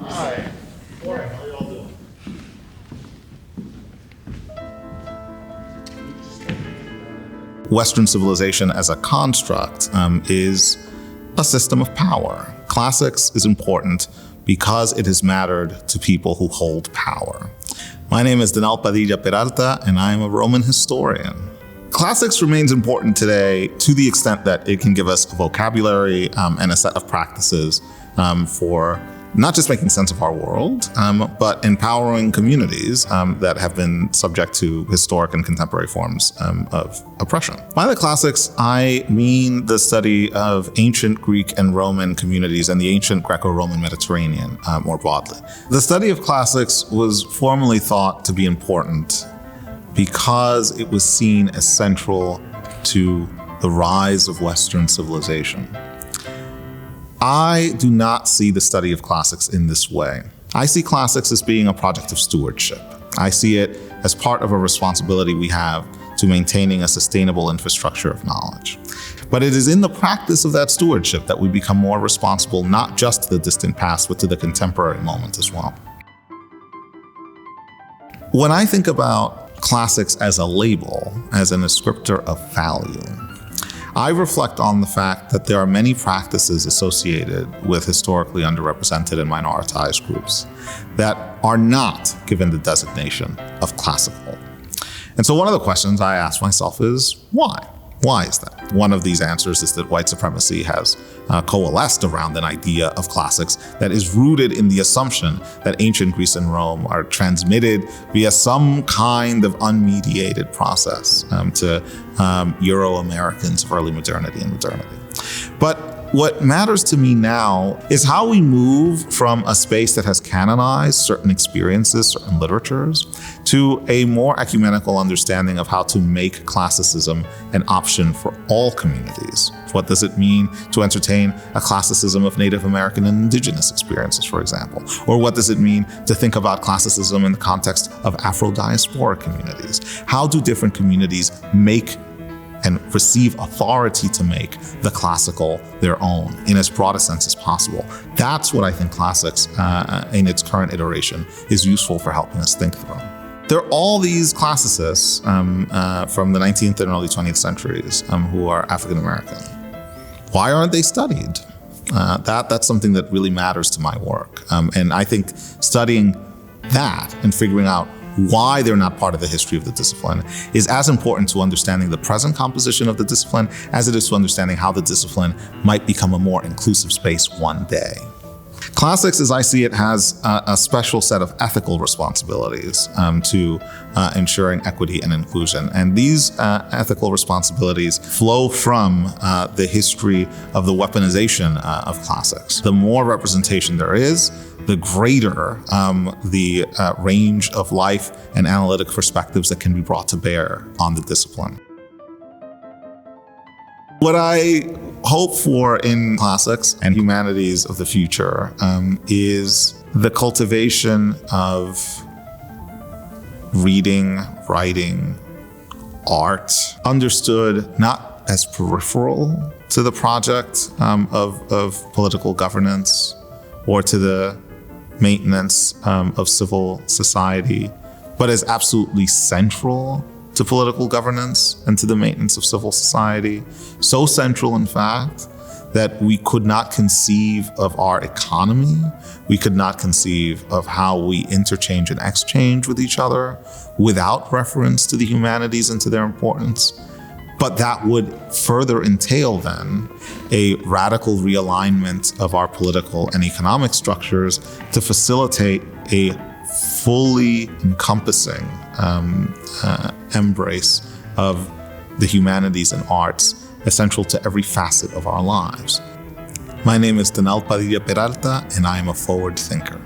Hi. Morning. How you all doing? Western civilization as a construct is a system of power. Classics is important because it has mattered to people who hold power. My name is Dan-el Padilla Peralta, and I am a Roman historian. Classics remains important today to the extent that it can give us a vocabulary and a set of practices for not just making sense of our world, but empowering communities that have been subject to historic and contemporary forms of oppression. By the classics, I mean the study of ancient Greek and Roman communities and the ancient Greco-Roman Mediterranean more broadly. The study of classics was formerly thought to be important because it was seen as central to the rise of Western civilization. I do not see the study of classics in this way. I see classics as being a project of stewardship. I see it as part of a responsibility we have to maintaining a sustainable infrastructure of knowledge. But it is in the practice of that stewardship that we become more responsible, not just to the distant past, but to the contemporary moment as well. When I think about classics as a label, as an descriptor of value, I reflect on the fact that there are many practices associated with historically underrepresented and minoritized groups that are not given the designation of classical. And so one of the questions I ask myself is, why? Why is that? One of these answers is that white supremacy has coalesced around an idea of classics that is rooted in the assumption that ancient Greece and Rome are transmitted via some kind of unmediated process to Euro-Americans of early modernity and modernity. But what matters to me now is how we move from a space that has canonized certain experiences, certain literatures, to a more ecumenical understanding of how to make classicism an option for all communities. What does it mean to entertain a classicism of Native American and indigenous experiences, for example? Or what does it mean to think about classicism in the context of Afro-diasporic communities? How do different communities make and receive authority to make the classical their own in as broad a sense as possible? That's what I think classics in its current iteration is useful for helping us think through. There are all these classicists from the 19th and early 20th centuries who are African American. Why aren't they studied? That's something that really matters to my work. And I think studying that and figuring out why they're not part of the history of the discipline is as important to understanding the present composition of the discipline as it is to understanding how the discipline might become a more inclusive space one day. Classics, as I see it, has a special set of ethical responsibilities to ensuring equity and inclusion. And these ethical responsibilities flow from the history of the weaponization of classics. The more representation there is, the greater the range of life and analytic perspectives that can be brought to bear on the discipline. What I hope for in classics and humanities of the future is the cultivation of reading, writing, art, understood not as peripheral to the project of political governance or to the maintenance of civil society, but as absolutely central to political governance and to the maintenance of civil society. So central, in fact, that we could not conceive of our economy, we could not conceive of how we interchange and exchange with each other without reference to the humanities and to their importance. But that would further entail then a radical realignment of our political and economic structures to facilitate a fully encompassing embrace of the humanities and arts essential to every facet of our lives. My name is Dan-el Padilla Peralta, and I am a forward thinker.